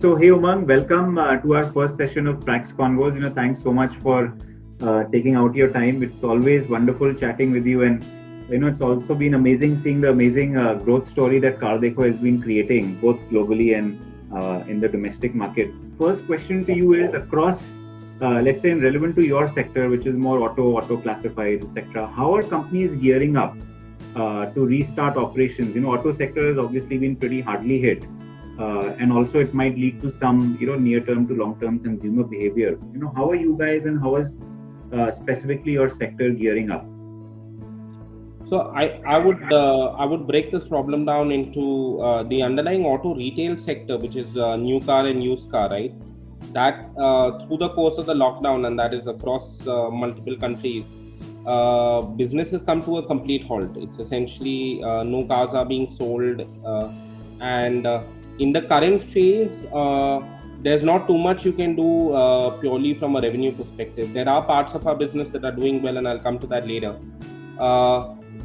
So hey Umang, welcome to our first session of Prax Convos. Thanks so much for taking out your time. It's always wonderful chatting with you, and it's also been amazing seeing the amazing growth story that Cardeco has been creating, both globally and in the domestic market. First question to you is across, let's say, relevant to your sector, which is more auto classified, etc. How are companies gearing up to restart operations? Auto sector has obviously been pretty hardly hit, and also it might lead to some near-term to long-term consumer behavior. How are you guys, and how is specifically your sector gearing up? So I would break this problem down into the underlying auto retail sector, which is new car and used car, right? That through the course of the lockdown, and that is across multiple countries, businesses come to a complete halt. It's essentially no cars are being sold, and in the current phase, there's not too much you can do purely from a revenue perspective. There are parts of our business that are doing well, and I'll come to that later.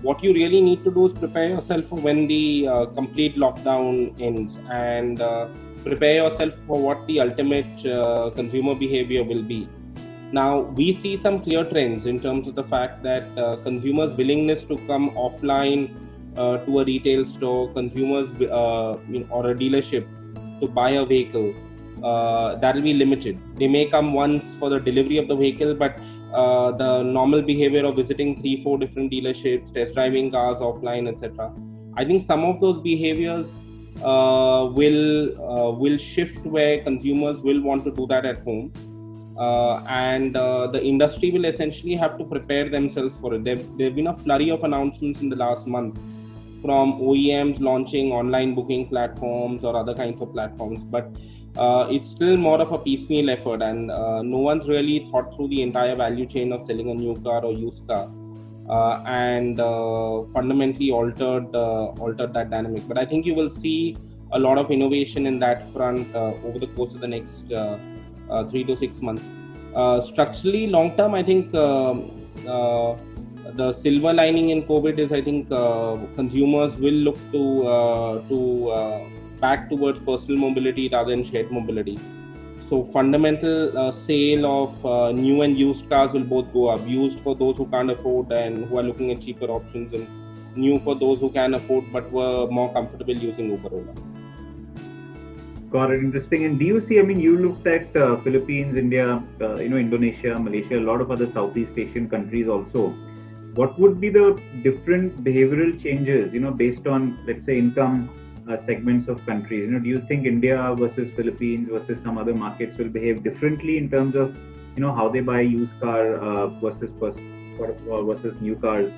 What you really need to do is prepare yourself for when the complete lockdown ends, and prepare yourself for what the ultimate consumer behavior will be. Now, we see some clear trends in terms of the fact that consumers' willingness to come offline to a retail store, consumers or a dealership to buy a vehicle, that will be limited. They may come once for the delivery of the vehicle, but the normal behavior of visiting 3-4 different dealerships, test driving cars offline, etc. I think some of those behaviors will shift, where consumers will want to do that at home, and the industry will essentially have to prepare themselves for it. There've been a flurry of announcements in the last month from OEMs launching online booking platforms or other kinds of platforms, but it's still more of a piecemeal effort, and no one's really thought through the entire value chain of selling a new car or used car, and fundamentally altered that dynamic. But I think you will see a lot of innovation in that front over the course of the next 3 to 6 months. Structurally, long term, I think the silver lining in COVID is, I think consumers will look to back towards personal mobility rather than shared mobility. So fundamental sale of new and used cars will both go up. Used for those who can't afford and who are looking at cheaper options, and new for those who can afford but were more comfortable using Uber Ola. Got it. Interesting. And do you see? I mean, you looked at Philippines, India, Indonesia, Malaysia, a lot of other Southeast Asian countries also. What would be the different behavioral changes, based on, let's say, income segments of countries? Do you think India versus Philippines versus some other markets will behave differently in terms of, how they buy used car versus new cars,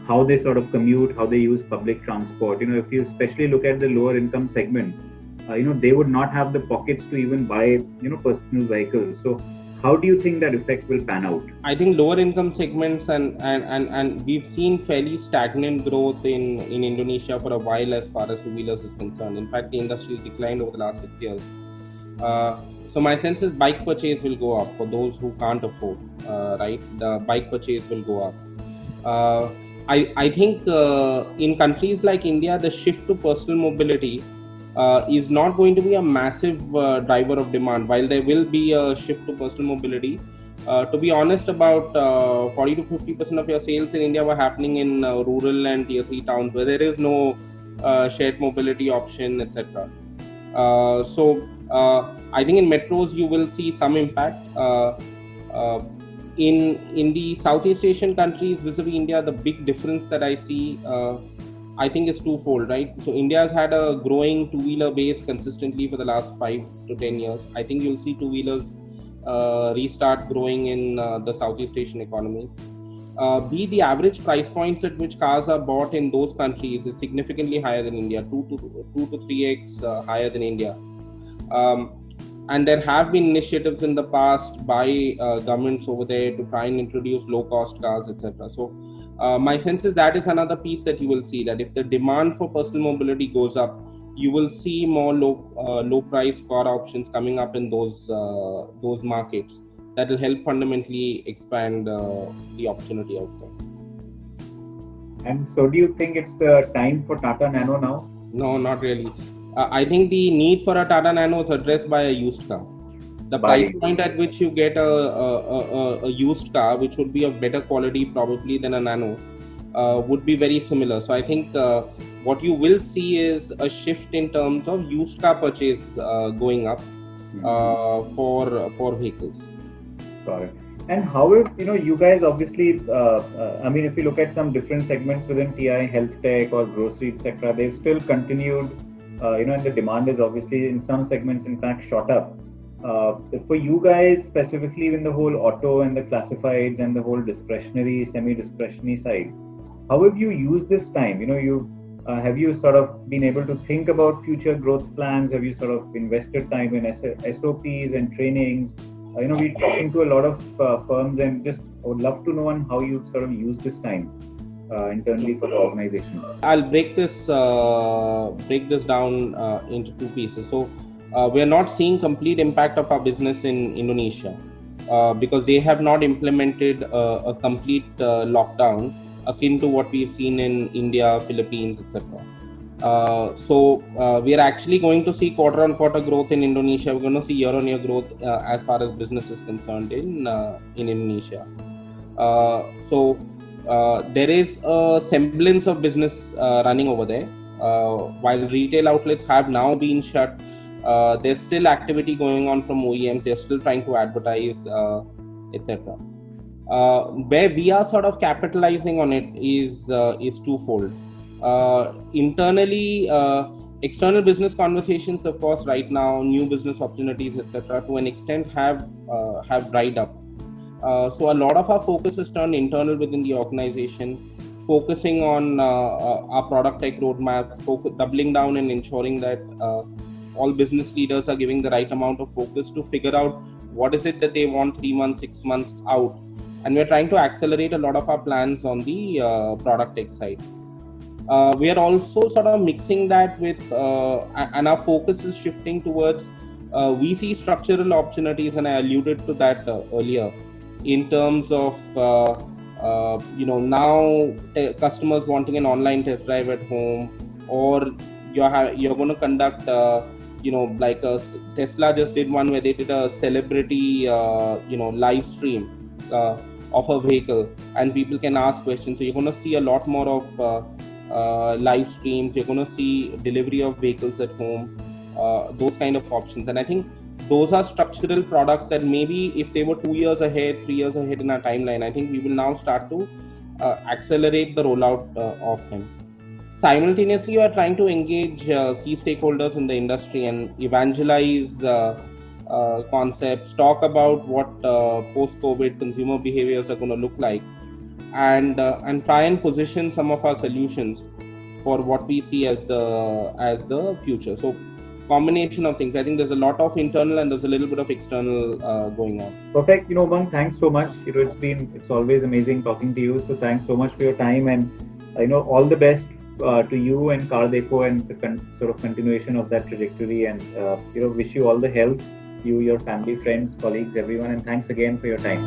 how they sort of commute, how they use public transport? If you especially look at the lower income segments, they would not have the pockets to even buy, personal vehicles. So how do you think that effect will pan out? I think lower income segments, and we've seen fairly stagnant growth in Indonesia for a while as far as two-wheelers is concerned. In fact, the industry has declined over the last 6 years. So my sense is bike purchase will go up for those who can't afford, right? The bike purchase will go up. Uh, I think in countries like India, the shift to personal mobility is not going to be a massive driver of demand. While there will be a shift to personal mobility, to be honest, about 40 to 50% of your sales in India were happening in rural and tier 3 towns where there is no shared mobility option, etc. I think in metros you will see some impact. Uh, in the Southeast Asian countries vis-a-vis India, the big difference that I see, I think, is twofold, right? So India has had a growing two-wheeler base consistently for the last 5 to 10 years. I think you'll see two-wheelers restart growing in the Southeast Asian economies. The average price points at which cars are bought in those countries is significantly higher than India, 2 to 3x higher than India. Um, and there have been initiatives in the past by governments over there to try and introduce low-cost cars, etc. So my sense is that is another piece that you will see, that if the demand for personal mobility goes up, you will see more low price car options coming up in those markets. That will help fundamentally expand the opportunity out there. And so do you think it's the time for Tata Nano now? No, not really. I think the need for a Tata Nano is addressed by a used car. The price point at which you get a used car, which would be of better quality probably than a Nano, would be very similar. So I think what you will see is a shift in terms of used car purchase going up for vehicles. Got it. And how if, you guys obviously, I mean, if you look at some different segments within TI, health tech or grocery, etc., they've still continued, and the demand is obviously in some segments, in fact, shot up. For you guys specifically in the whole auto and the classifieds and the whole discretionary, semi-discretionary side, how have you used this time? Have you sort of been able to think about future growth plans? Have you sort of invested time in SOPs and trainings? We're talking to a lot of firms, and just I would love to know on how you sort of use this time internally for the organization. I'll break this down into two pieces. So we are not seeing complete impact of our business in Indonesia because they have not implemented a complete lockdown akin to what we've seen in India, Philippines, etc. So we are actually going to see quarter-on-quarter growth in Indonesia. We're going to see year-on-year growth as far as business is concerned in Indonesia. So there is a semblance of business running over there. While retail outlets have now been shut, there's still activity going on from OEMs. They're still trying to advertise, etc. Where we are sort of capitalizing on it is twofold. Internally, external business conversations, of course, right now, new business opportunities, etc., to an extent have dried up. So a lot of our focus is turned internal within the organization, focusing on our product tech roadmap, doubling down and ensuring that all business leaders are giving the right amount of focus to figure out what is it that they want 3 months, 6 months out. And we're trying to accelerate a lot of our plans on the product tech side. We are also sort of mixing that with, and our focus is shifting towards, we see structural opportunities, and I alluded to that earlier, in terms of, now customers wanting an online test drive at home, or you're going to conduct, like Tesla just did one where they did a celebrity, live stream of a vehicle, and people can ask questions. So you're going to see a lot more of live streams. You're going to see delivery of vehicles at home, those kind of options. And I think those are structural products that maybe if they were 2 years ahead, 3 years ahead in our timeline, I think we will now start to accelerate the rollout of them. Simultaneously, we are trying to engage key stakeholders in the industry and evangelize concepts, talk about what post-COVID consumer behaviors are going to look like, and try and position some of our solutions for what we see as the future. So combination of things. I think there's a lot of internal and there's a little bit of external going on. Perfect. Umang, thanks so much. It's always amazing talking to you. So thanks so much for your time, and all the best to you and Car Dekho, and the sort of continuation of that trajectory, and wish you all the health, you, your family, friends, colleagues, everyone, and thanks again for your time.